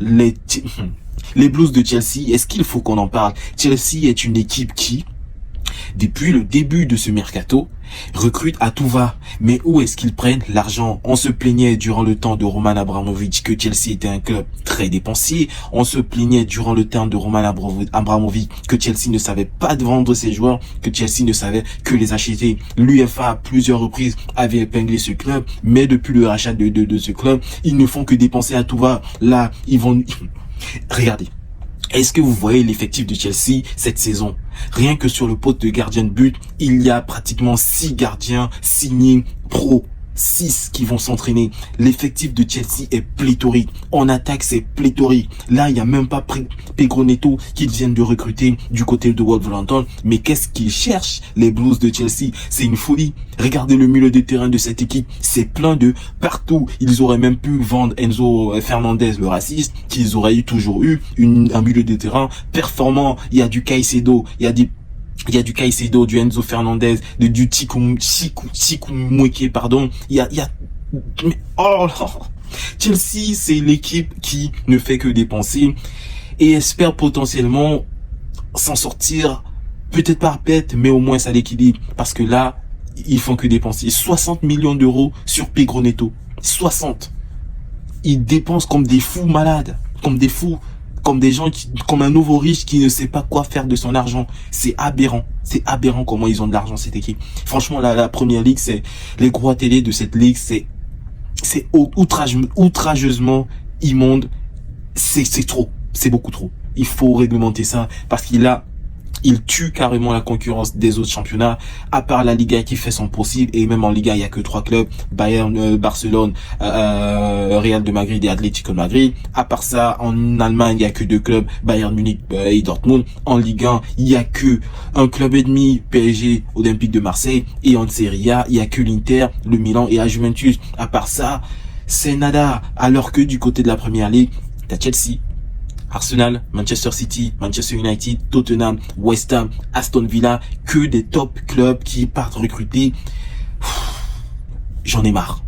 les, les Blues de Chelsea, est-ce qu'il faut qu'on en parle? Chelsea est une équipe qui, depuis le début de ce mercato, recrute à tout va. Mais où est-ce qu'ils prennent l'argent? On se plaignait durant le temps de Roman Abramovich que Chelsea était un club très dépensier. On se plaignait durant le temps de Roman Abramovich que Chelsea ne savait pas vendre ses joueurs, que Chelsea ne savait que les acheter. L'UEFA à plusieurs reprises avait épinglé ce club, mais depuis le rachat de ce club, ils ne font que dépenser à tout va. Là, ils vont... Regardez. Est-ce que vous voyez l'effectif de Chelsea cette saison? Rien que sur le poste de gardien de but, il y a pratiquement 6 gardiens signés pro. 6 qui vont s'entraîner. L'effectif de Chelsea est pléthorique. En attaque, c'est pléthorique. Là, il n'y a même pas Pedro Neto qu'ils viennent de recruter du côté de Wolverhampton. Mais qu'est-ce qu'ils cherchent, les Blues de Chelsea? C'est une folie. Regardez le milieu de terrain de cette équipe. C'est plein de partout. Ils auraient même pu vendre Enzo Fernandez, le raciste, qu'ils auraient toujours eu un milieu de terrain performant. Il y a du Caicedo, il y a du Caicedo, du Enzo Fernandez, du Chiku Mweke, pardon. Il y a, oh, Chelsea, c'est l'équipe qui ne fait que dépenser et espère potentiellement s'en sortir, peut-être par bête, mais au moins ça l'équilibre. Parce que là, ils font que dépenser 60 millions d'euros sur Pedro Neto. 60. Ils dépensent comme des fous malades, comme des fous. Comme des gens comme un nouveau riche qui ne sait pas quoi faire de son argent. C'est aberrant. C'est aberrant comment ils ont de l'argent, cette équipe. Franchement, la première ligue, c'est, les gros télé de cette ligue, c'est outrageusement immonde. C'est trop. C'est beaucoup trop. Il faut réglementer ça parce il tue carrément la concurrence des autres championnats, à part la Liga qui fait son possible, et même en Liga il y a que 3 clubs, Bayern, Barcelone, Real de Madrid et Atlético de Madrid. À part ça, en Allemagne il y a que 2 clubs, Bayern Munich et Dortmund. En Ligue 1 il y a que un club et demi, PSG, Olympique de Marseille, et en Serie A il y a que l'Inter, le Milan et la Juventus. À part ça, c'est nada. Alors que du côté de la Première Ligue, t'as Chelsea, Arsenal, Manchester City, Manchester United, Tottenham, West Ham, Aston Villa, que des top clubs qui partent recruter. J'en ai marre.